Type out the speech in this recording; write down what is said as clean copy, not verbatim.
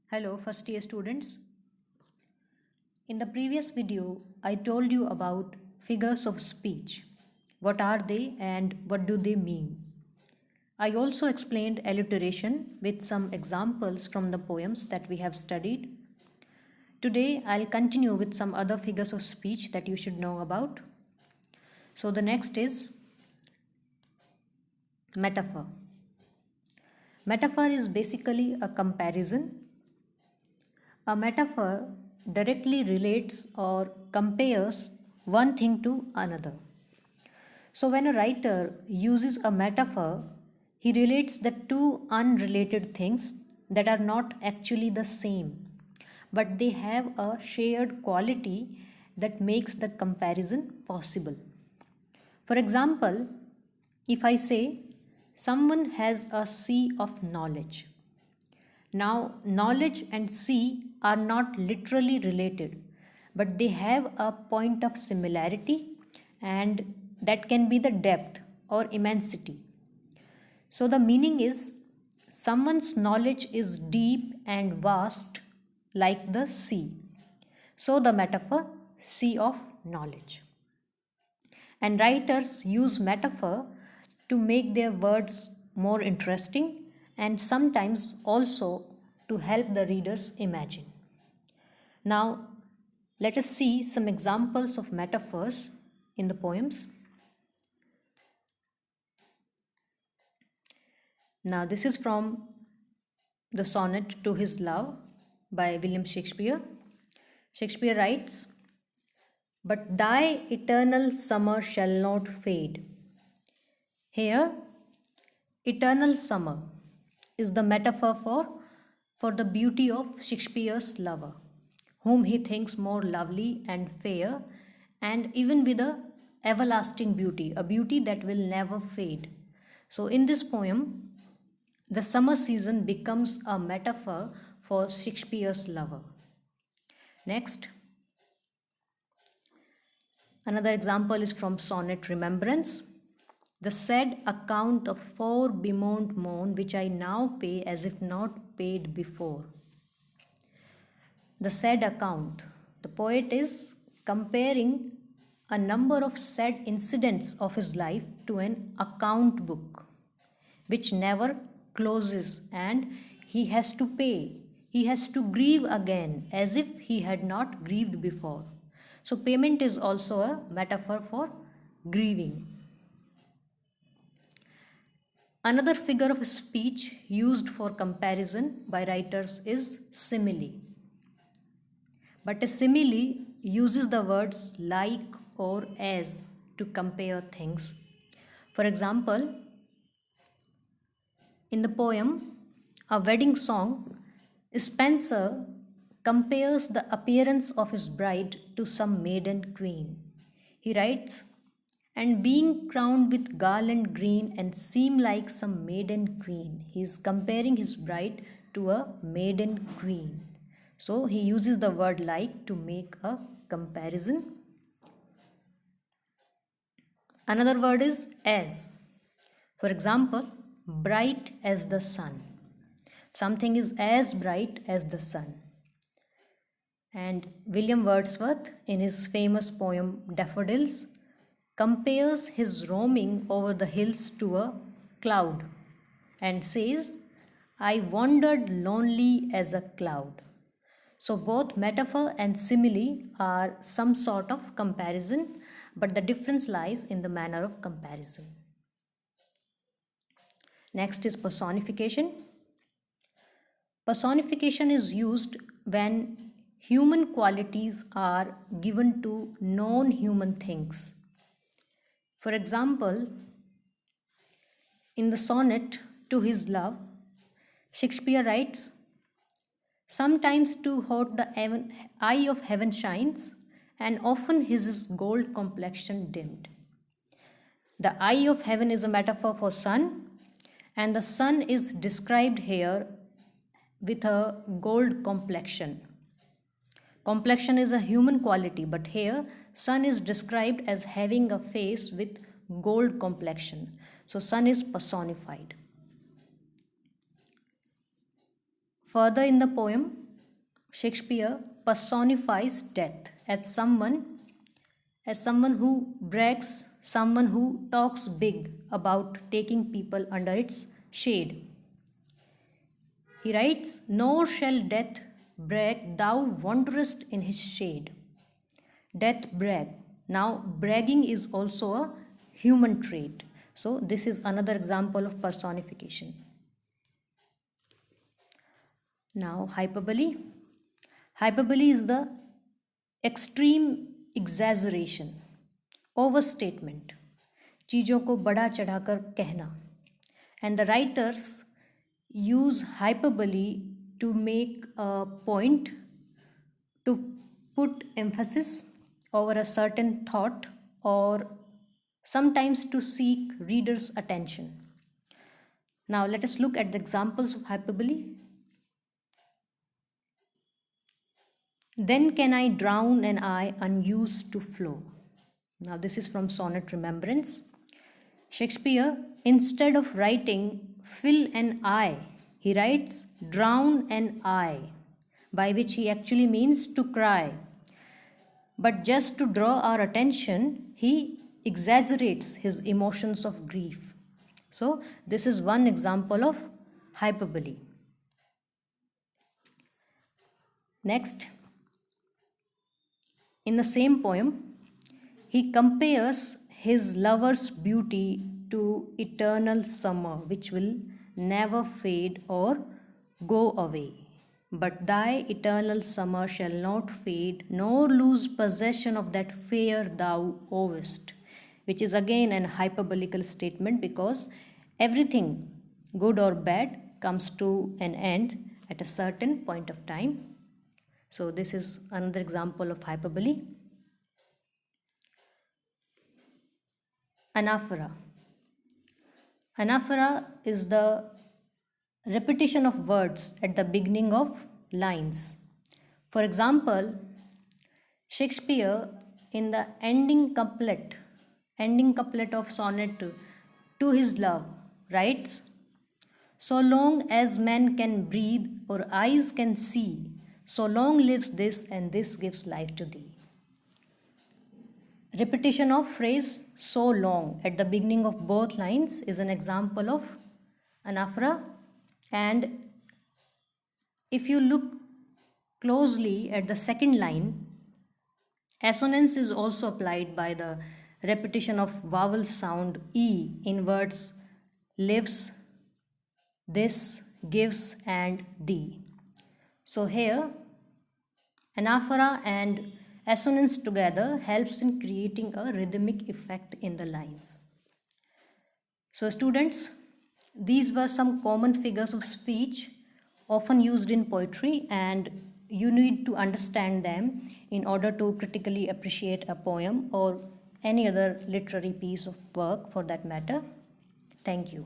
Hello, first year students. In the previous video, I told you about figures of speech. What are they and what do they mean? I also explained alliteration with some examples from the poems that we have studied. Today, I'll continue with some other figures of speech that you should know about. So, the next is metaphor. Metaphor is basically a comparison. A metaphor directly relates or compares one thing to another. So, when a writer uses a metaphor, he relates the two unrelated things that are not actually the same, but they have a shared quality that makes the comparison possible. For example, if I say, someone has a sea of knowledge. Now, knowledge and sea are not literally related, but they have a point of similarity, and that can be the depth or immensity. So, the meaning is someone's knowledge is deep and vast like the sea. So, the metaphor, sea of knowledge. And writers use metaphor to make their words more interesting and sometimes also to help the readers imagine. Now, let us see some examples of metaphors in the poems. Now, this is from the sonnet To His Love by William Shakespeare. Shakespeare writes, "But thy eternal summer shall not fade." Here, eternal summer is the metaphor for the beauty of Shakespeare's lover, whom he thinks more lovely and fair, and even with a everlasting beauty, a beauty that will never fade. So, in this poem, the summer season becomes a metaphor for Shakespeare's lover. Next, another example is from Sonnet Remembrance. The said account of fore bemoaned moan, which I now pay as if not paid before. The said account. The poet is comparing a number of sad incidents of his life to an account book, which never closes, and he has to pay. He has to grieve again as if he had not grieved before. So, payment is also a metaphor for grieving. Another figure of speech used for comparison by writers is simile. But a simile uses the words like or as to compare things. For example, in the poem A Wedding Song, Spenser compares the appearance of his bride to some maiden queen. He writes, "And being crowned with garland green and seem like some maiden queen." He is comparing his bride to a maiden queen. So he uses the word like to make a comparison. Another word is as. For example, bright as the sun. Something is as bright as the sun. And William Wordsworth, in his famous poem Daffodils, compares his roaming over the hills to a cloud and says, "I wandered lonely as a cloud." So, both metaphor and simile are some sort of comparison, but the difference lies in the manner of comparison. Next is personification. Personification is used when human qualities are given to known human things. For example, in the sonnet To His Love, Shakespeare writes, "Sometimes too hot the eye of heaven shines, and often his gold complexion dimmed." The eye of heaven is a metaphor for sun, and the sun is described here with a gold complexion. Complexion is a human quality, but here sun is described as having a face with gold complexion. So sun is personified. Further in the poem, Shakespeare personifies death as someone who brags, someone who talks big about taking people under its shade. He writes, "Nor shall death brag, thou wanderest in his shade." Death brag. Now, bragging is also a human trait. So, this is another example of personification. Now, hyperbole. Hyperbole is the extreme exaggeration, overstatement, चीज़ों को बढ़ा चढ़ाकर कहना. And the writers use hyperbole to make a point, to put emphasis over a certain thought, or sometimes to seek readers' attention. Now let us look at the examples of hyperbole. Then can I drown an eye unused to flow. Now this is from Sonnet Remembrance. Shakespeare, instead of writing fill an eye, he writes drown an eye, by which he actually means to cry. But just to draw our attention, he exaggerates his emotions of grief. So this is one example of hyperbole. Next, in the same poem, he compares his lover's beauty to eternal summer, which will never fade or go away. But thy eternal summer shall not fade, nor lose possession of that fair thou owest, which is again an hyperbolical statement, because everything, good or bad, comes to an end at a certain point of time. So this is another example of hyperbole. Anaphora. Anaphora is the repetition of words at the beginning of lines. For example, Shakespeare in the ending couplet of sonnet To His Love writes, "So long as man can breathe or eyes can see, so long lives this and this gives life to thee." Repetition of phrase "so long" at the beginning of both lines is an example of anaphora. And if you look closely at the second line, assonance is also applied by the repetition of vowel sound E in words lives, this, gives, and thee. So here, anaphora and assonance together helps in creating a rhythmic effect in the lines. So students, these were some common figures of speech often used in poetry, and you need to understand them in order to critically appreciate a poem or any other literary piece of work for that matter. Thank you.